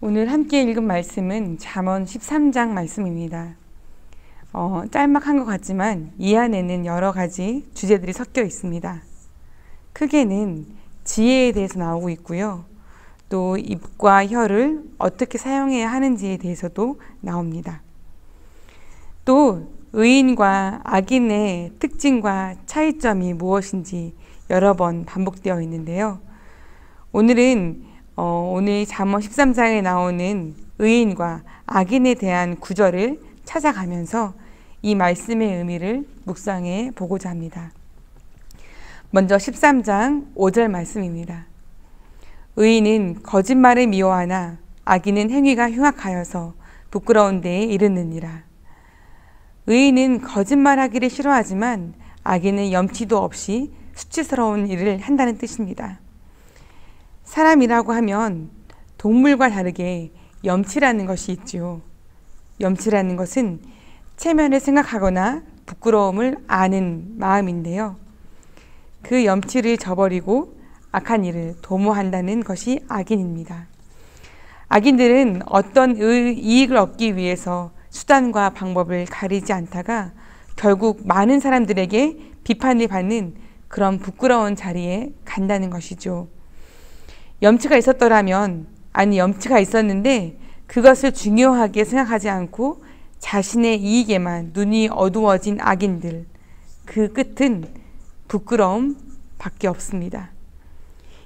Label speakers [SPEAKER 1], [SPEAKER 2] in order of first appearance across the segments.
[SPEAKER 1] 오늘 함께 읽은 말씀은 잠언 13장 말씀입니다. 짤막한 것 같지만 이 안에는 여러 가지 주제들이 섞여 있습니다. 크게는 지혜에 대해서 나오고 있고요. 또 입과 혀를 어떻게 사용해야 하는지에 대해서도 나옵니다. 또 의인과 악인의 특징과 차이점이 무엇인지 여러 번 반복되어 있는데요. 오늘 잠언 13장에 나오는 의인과 악인에 대한 구절을 찾아가면서 이 말씀의 의미를 묵상해 보고자 합니다. 먼저 13장 5절 말씀입니다. 의인은 거짓말을 미워하나 악인은 행위가 흉악하여서 부끄러운 데에 이르느니라. 의인은 거짓말하기를 싫어하지만 악인은 염치도 없이 수치스러운 일을 한다는 뜻입니다. 사람이라고 하면 동물과 다르게 염치라는 것이 있죠. 염치라는 것은 체면을 생각하거나 부끄러움을 아는 마음인데요. 그 염치를 저버리고 악한 일을 도모한다는 것이 악인입니다. 악인들은 어떤 이익을 얻기 위해서 수단과 방법을 가리지 않다가 결국 많은 사람들에게 비판을 받는 그런 부끄러운 자리에 간다는 것이죠. 염치가 있었더라면, 염치가 있었는데 그것을 중요하게 생각하지 않고 자신의 이익에만 눈이 어두워진 악인들, 그 끝은 부끄러움 밖에 없습니다.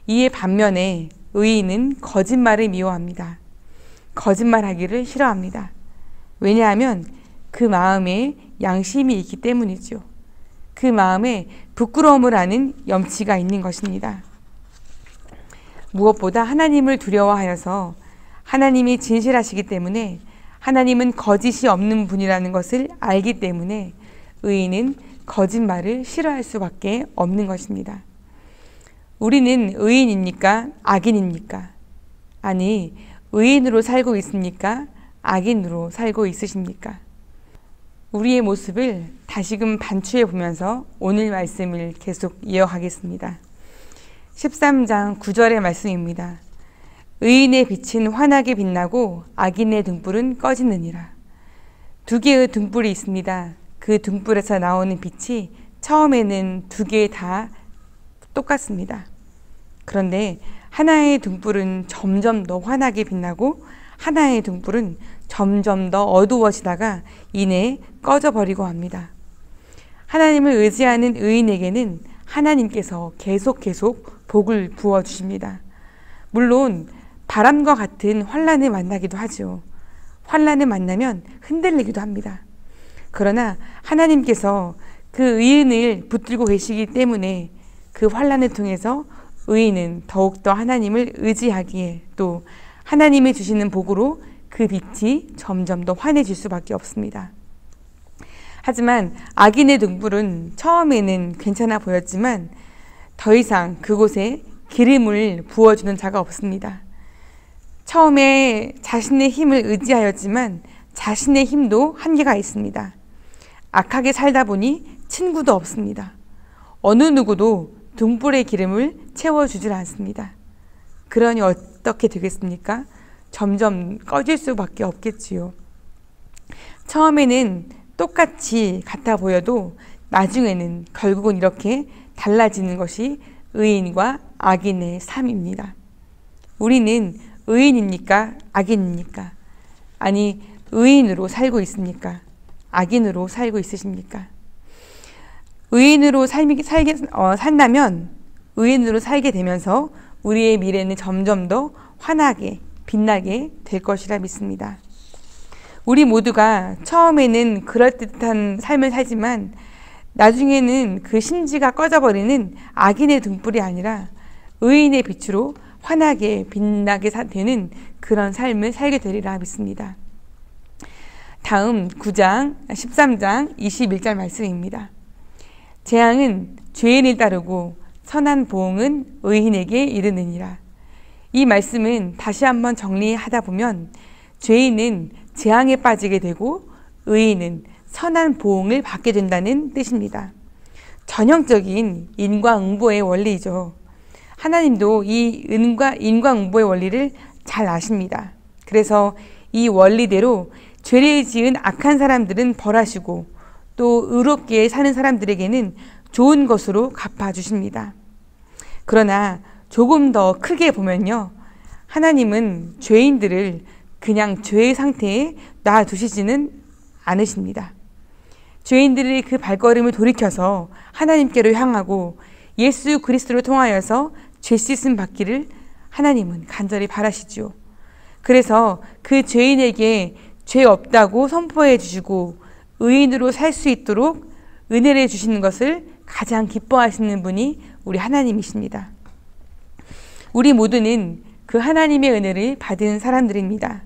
[SPEAKER 1] 이에 반면에 의인은 거짓말을 미워합니다. 거짓말하기를 싫어합니다. 왜냐하면 그 마음에 양심이 있기 때문이죠. 그 마음에 부끄러움을 아는 염치가 있는 것입니다. 무엇보다 하나님을 두려워하여서 하나님이 진실하시기 때문에 하나님은 거짓이 없는 분이라는 것을 알기 때문에 의인은 거짓말을 싫어할 수밖에 없는 것입니다. 우리는 의인입니까? 악인입니까? 아니, 의인으로 살고 있습니까? 악인으로 살고 있으십니까? 우리의 모습을 다시금 반추해 보면서 오늘 말씀을 계속 이어가겠습니다. 13장 9절의 말씀입니다. 의인의 빛은 환하게 빛나고 악인의 등불은 꺼지느니라. 두 개의 등불이 있습니다. 그 등불에서 나오는 빛이 처음에는 두 개 다 똑같습니다. 그런데 하나의 등불은 점점 더 환하게 빛나고 하나의 등불은 점점 더 어두워지다가 이내 꺼져버리고 합니다. 하나님을 의지하는 의인에게는 하나님께서 계속 복을 부어주십니다. 물론 바람과 같은 환란을 만나기도 하죠. 환란을 만나면 흔들리기도 합니다. 그러나 하나님께서 그 의인을 붙들고 계시기 때문에 그 환란을 통해서 의인은 더욱더 하나님을 의지하기에 또 하나님이 주시는 복으로 그 빛이 점점 더 환해질 수밖에 없습니다. 하지만 악인의 등불은 처음에는 괜찮아 보였지만 더 이상 그곳에 기름을 부어주는 자가 없습니다. 처음에 자신의 힘을 의지하였지만 자신의 힘도 한계가 있습니다. 악하게 살다 보니 친구도 없습니다. 어느 누구도 등불의 기름을 채워주질 않습니다. 그러니 어떻게 되겠습니까? 점점 꺼질 수밖에 없겠지요. 처음에는 똑같이 같아 보여도 나중에는 결국은 이렇게 달라지는 것이 의인과 악인의 삶입니다. 우리는 의인입니까? 악인입니까? 아니, 의인으로 살고 있습니까? 악인으로 살고 있으십니까? 의인으로 산다면 의인으로 살게 되면서 우리의 미래는 점점 더 환하게 빛나게 될 것이라 믿습니다. 우리 모두가 처음에는 그럴듯한 삶을 살지만 나중에는 그 심지가 꺼져버리는 악인의 등불이 아니라 의인의 빛으로 환하게 빛나게 되는 그런 삶을 살게 되리라 믿습니다. 다음 13장 21절 말씀입니다. 재앙은 죄인을 따르고 선한 보응은 의인에게 이르느니라. 이 말씀은 다시 한번 정리하다 보면 죄인은 재앙에 빠지게 되고 의인은 선한 보응을 받게 된다는 뜻입니다. 전형적인 인과응보의 원리이죠. 하나님도 이 인과응보의 원리를 잘 아십니다. 그래서 이 원리대로 죄를 지은 악한 사람들은 벌하시고 또 의롭게 사는 사람들에게는 좋은 것으로 갚아주십니다. 그러나 조금 더 크게 보면요, 하나님은 죄인들을 그냥 죄의 상태에 놔두시지는 않으십니다. 죄인들이 그 발걸음을 돌이켜서 하나님께로 향하고 예수 그리스도를 통하여서 죄 씻음 받기를 하나님은 간절히 바라시죠. 그래서 그 죄인에게 죄 없다고 선포해 주시고 의인으로 살 수 있도록 은혜를 주시는 것을 가장 기뻐하시는 분이 우리 하나님이십니다. 우리 모두는 그 하나님의 은혜를 받은 사람들입니다.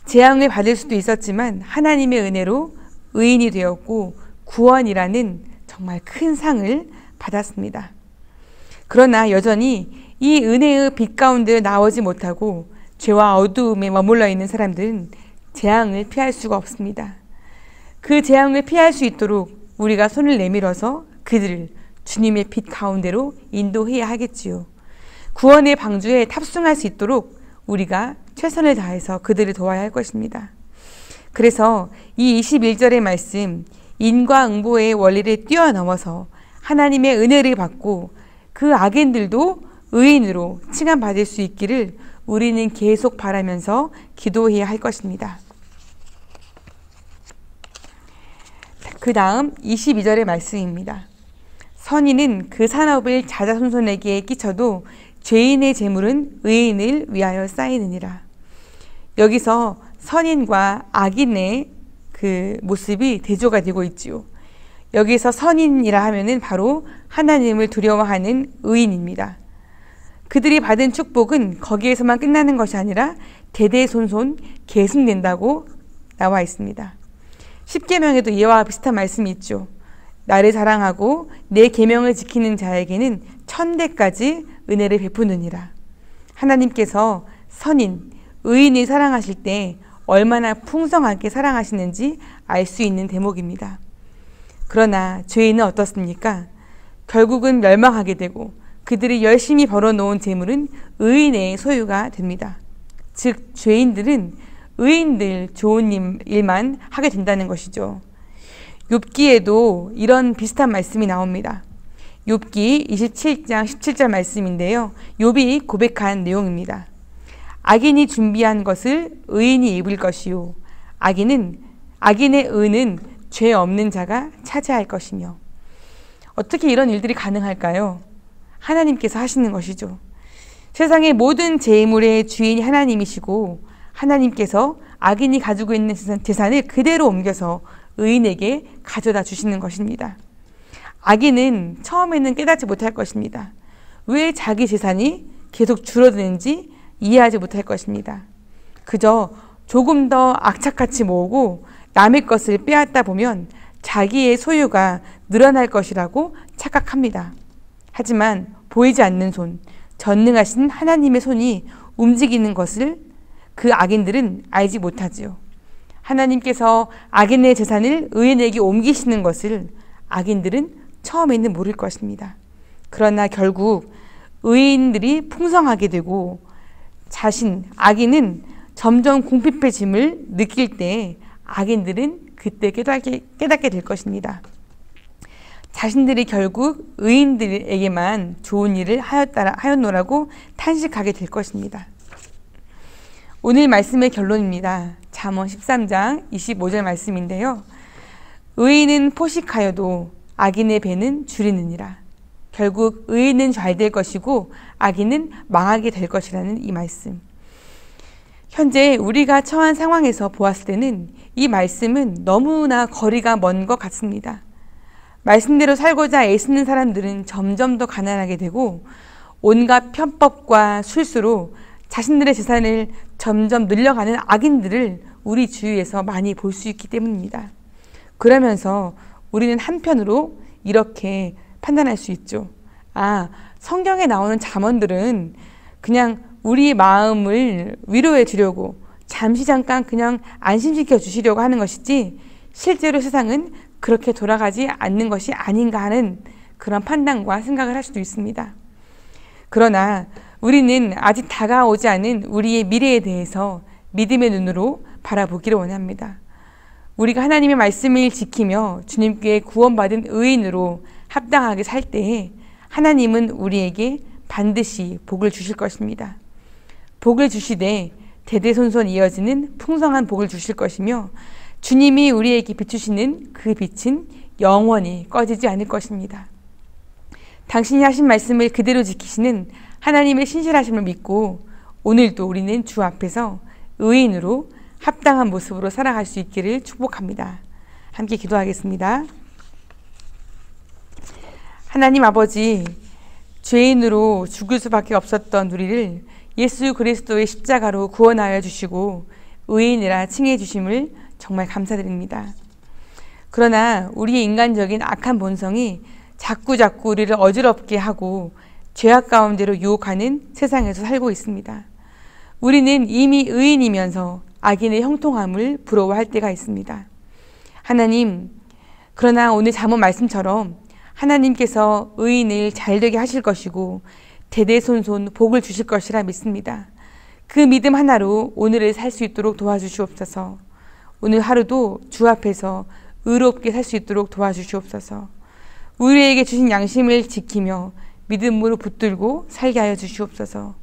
[SPEAKER 1] 재앙을 받을 수도 있었지만 하나님의 은혜로 의인이 되었고 구원이라는 정말 큰 상을 받았습니다. 그러나 여전히 이 은혜의 빛 가운데 나오지 못하고 죄와 어두움에 머물러 있는 사람들은 재앙을 피할 수가 없습니다. 그 재앙을 피할 수 있도록 우리가 손을 내밀어서 그들을 주님의 빛 가운데로 인도해야 하겠지요. 구원의 방주에 탑승할 수 있도록 우리가 최선을 다해서 그들을 도와야 할 것입니다. 그래서 이 21절의 말씀, 인과응보의 원리를 뛰어넘어서 하나님의 은혜를 받고 그 악인들도 의인으로 칭함받을 수 있기를 우리는 계속 바라면서 기도해야 할 것입니다. 그 다음 22절의 말씀입니다. 선인은 그 산업을 자자손손에게 끼쳐도 죄인의 재물은 의인을 위하여 쌓이느니라. 여기서 선인과 악인의 그 모습이 대조가 되고 있지요. 여기서 선인이라 하면은 바로 하나님을 두려워하는 의인입니다. 그들이 받은 축복은 거기에서만 끝나는 것이 아니라 대대손손 계승된다고 나와 있습니다. 십계명에도 이와 비슷한 말씀이 있죠. 나를 사랑하고 내 계명을 지키는 자에게는 천대까지 은혜를 베푸느니라. 하나님께서 선인, 의인을 사랑하실 때 얼마나 풍성하게 사랑하시는지 알 수 있는 대목입니다. 그러나 죄인은 어떻습니까? 결국은 멸망하게 되고 그들이 열심히 벌어놓은 재물은 의인의 소유가 됩니다. 즉 죄인들은 의인들 좋은 일만 하게 된다는 것이죠. 욥기에도 이런 비슷한 말씀이 나옵니다. 욥기 27장 17절 말씀인데요. 욥이 고백한 내용입니다. 악인이 준비한 것을 의인이 입을 것이요 악인의 의는 죄 없는 자가 차지할 것이며. 어떻게 이런 일들이 가능할까요? 하나님께서 하시는 것이죠. 세상의 모든 재물의 주인이 하나님이시고 하나님께서 악인이 가지고 있는 재산을 그대로 옮겨서 의인에게 가져다 주시는 것입니다. 악인은 처음에는 깨닫지 못할 것입니다. 왜 자기 재산이 계속 줄어드는지 이해하지 못할 것입니다. 그저 조금 더 악착같이 모으고 남의 것을 빼앗다 보면 자기의 소유가 늘어날 것이라고 착각합니다. 하지만 보이지 않는 손, 전능하신 하나님의 손이 움직이는 것을 그 악인들은 알지 못하지요. 하나님께서 악인의 재산을 의인에게 옮기시는 것을 악인들은 처음에는 모를 것입니다. 그러나 결국 의인들이 풍성하게 되고 악인은 점점 궁핍해짐을 느낄 때 악인들은 그때 깨닫게 될 것입니다. 자신들이 결국 의인들에게만 좋은 일을 하였노라고 탄식하게 될 것입니다. 오늘 말씀의 결론입니다. 잠언 13장 25절 말씀인데요. 의인은 포식하여도 악인의 배는 줄이느니라. 결국 의인은 잘 될 것이고 악인은 망하게 될 것이라는 이 말씀. 현재 우리가 처한 상황에서 보았을 때는 이 말씀은 너무나 거리가 먼 것 같습니다. 말씀대로 살고자 애쓰는 사람들은 점점 더 가난하게 되고 온갖 편법과 술수로 자신들의 재산을 점점 늘려가는 악인들을 우리 주위에서 많이 볼 수 있기 때문입니다. 그러면서 우리는 한편으로 이렇게 판단할 수 있죠. 성경에 나오는 잠언들은 그냥 우리 마음을 위로해 주려고 잠깐 그냥 안심시켜 주시려고 하는 것이지 실제로 세상은 그렇게 돌아가지 않는 것이 아닌가 하는 그런 판단과 생각을 할 수도 있습니다. 그러나 우리는 아직 다가오지 않은 우리의 미래에 대해서 믿음의 눈으로 바라보기를 원합니다. 우리가 하나님의 말씀을 지키며 주님께 구원받은 의인으로 합당하게 살 때에 하나님은 우리에게 반드시 복을 주실 것입니다. 복을 주시되 대대손손 이어지는 풍성한 복을 주실 것이며 주님이 우리에게 비추시는 그 빛은 영원히 꺼지지 않을 것입니다. 당신이 하신 말씀을 그대로 지키시는 하나님의 신실하심을 믿고 오늘도 우리는 주 앞에서 의인으로 합당한 모습으로 살아갈 수 있기를 축복합니다. 함께 기도하겠습니다. 하나님 아버지, 죄인으로 죽을 수밖에 없었던 우리를 예수 그리스도의 십자가로 구원하여 주시고 의인이라 칭해 주심을 정말 감사드립니다. 그러나 우리의 인간적인 악한 본성이 자꾸자꾸 우리를 어지럽게 하고 죄악 가운데로 유혹하는 세상에서 살고 있습니다. 우리는 이미 의인이면서 악인의 형통함을 부러워할 때가 있습니다. 하나님, 그러나 오늘 잠언 말씀처럼 하나님께서 의인을 잘되게 하실 것이고 대대손손 복을 주실 것이라 믿습니다. 그 믿음 하나로 오늘을 살 수 있도록 도와주시옵소서. 오늘 하루도 주 앞에서 의롭게 살 수 있도록 도와주시옵소서. 우리에게 주신 양심을 지키며 믿음으로 붙들고 살게 하여 주시옵소서.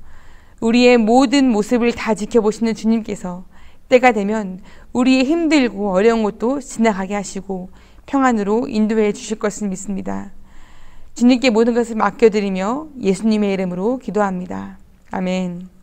[SPEAKER 1] 우리의 모든 모습을 다 지켜보시는 주님께서 때가 되면 우리의 힘들고 어려운 것도 지나가게 하시고 평안으로 인도해 주실 것을 믿습니다. 주님께 모든 것을 맡겨드리며 예수님의 이름으로 기도합니다. 아멘.